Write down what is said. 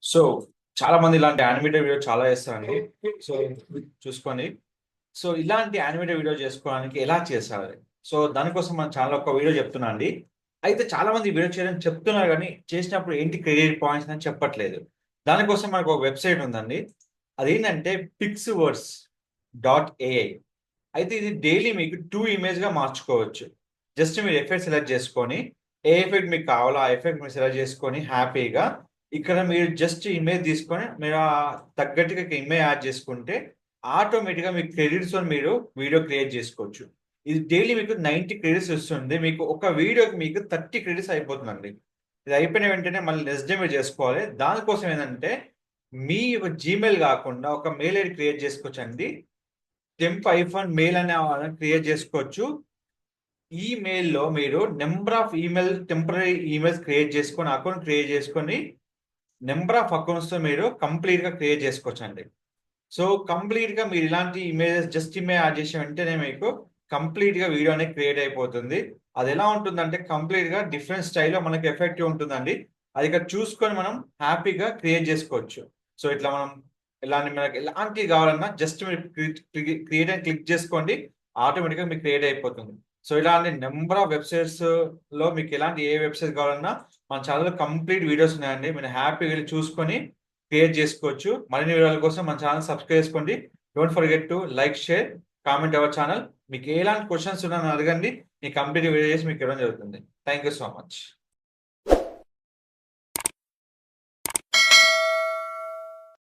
So చాలా మంది ఇలాంటి యానిమేటెడ్ వీడియో చాలా చేస్తారండి. సో చూసుకొని సో ఇలాంటి యానిమేటెడ్ వీడియో చేసుకోవడానికి ఎలా చేస్తారు? సో దానికోసం మన ఛానల్ ఒక వీడియో చెప్తున్నా అండి. అయితే చాలా మంది వీడియో చేయడం చెప్తున్నారు కానీ చేసినప్పుడు ఏంటి క్రెడిట్ పాయింట్స్ అని చెప్పట్లేదు. దానికోసం మనకు ఒక వెబ్సైట్ ఉందండి. అదేంటంటే పిక్స్‌వర్స్ డాట్ ఏఐ. అయితే ఇది డైలీ మీకు 2 ఇమేజ్‌గా మార్చుకోవచ్చు. జస్ట్ మీరు ఎఫెక్ట్ సెలెక్ట్ చేసుకొని, ఏ ఎఫెక్ట్ మీకు కావాలో ఆ ఎఫెక్ట్ మీరు సెలెక్ట్ చేసుకొని హ్యాపీగా ఇక్కడ మీరు జస్ట్ ఇమేజ్ తీసుకొని మీరు తగ్గట్టుగా ఇమేజ్ యాడ్ చేసుకుంటే ఆటోమేటిక్‌గా మీకు క్రెడిట్స్‌తోని మీరు వీడియో క్రియేట్ చేసుకోవచ్చు. ఇది డైలీ మీకు 90 క్రెడిట్స్ వస్తుంది. మీకు ఒక వీడియోకి మీకు 30 క్రెడిట్స్ అయిపోతుందండి. ఇది అయిపోయిన వెంటనే మళ్ళీ నెక్స్ట్ డే మీరు చేసుకోవాలి. దానికోసం ఏందంటే మీ జీమెయిల్ కాకుండా ఒక మెయిల్ ఐడీ క్రియేట్ చేసుకోవచ్చండి. టెంప్ ఐఫోన్ మెయిల్ అనే క్రియేట్ చేసుకోవచ్చు. ఈ మెయిల్‌లో మీరు number of temporary emails create చేసుకొని, అకౌంట్ క్రియేట్ చేసుకొని, నంబర్ ఆఫ్ అకౌంట్స్‌తో మీరు కంప్లీట్‌గా క్రియేట్ చేసుకోవచ్చండి. సో, కంప్లీట్‌గా మీరు ఇలాంటి ఇమేజెస్ జస్ట్ ఇమేజ్ యాడ్ చేసిన వెంటనే మీకు కంప్లీట్‌గా వీడియో అనేది క్రియేట్ అయిపోతుంది. అదెలా ఉంటుందంటే కంప్లీట్‌గా డిఫరెంట్ స్టైల్‌లో మనకి ఎఫెక్టివ్ ఉంటుందండి. అది ఇక్కడ చూసుకొని మనం హ్యాపీగా క్రియేట్ చేసుకోవచ్చు. సో, ఇట్లా మనం ఇలాంటి మనకి ఎలాంటివి కావాలన్నా జస్ట్ మీరు క్రియేట్ అని క్లిక్ చేసుకోండి. ఆటోమేటిక్‌గా మీకు క్రియేట్ అయిపోతుంది. సో, ఇలాంటి నంబర్ ఆఫ్ వెబ్‌సైట్స్‌లో మీకు ఎలాంటి ఏ వెబ్‌సైట్ కావాలన్నా మన ఛానెల్‌లో కంప్లీట్ వీడియోస్ ఉన్నాయండి. మీరు హ్యాపీగా వెళ్లి చూసుకొని క్రియేట్ చేసుకోవచ్చు. మరిన్ని వివరాల కోసం మన ఛానెల్ సబ్స్క్రైబ్ చేసుకోండి. Don't forget to like, share, comment our channel. మీకు ఎలాంటి క్వెషన్స్ ఉన్నా నన్ను అడగండి. నేను కంప్లీట్ వీడియో చేసి మీకు ఇవ్వడం జరుగుతుంది. Thank you so much.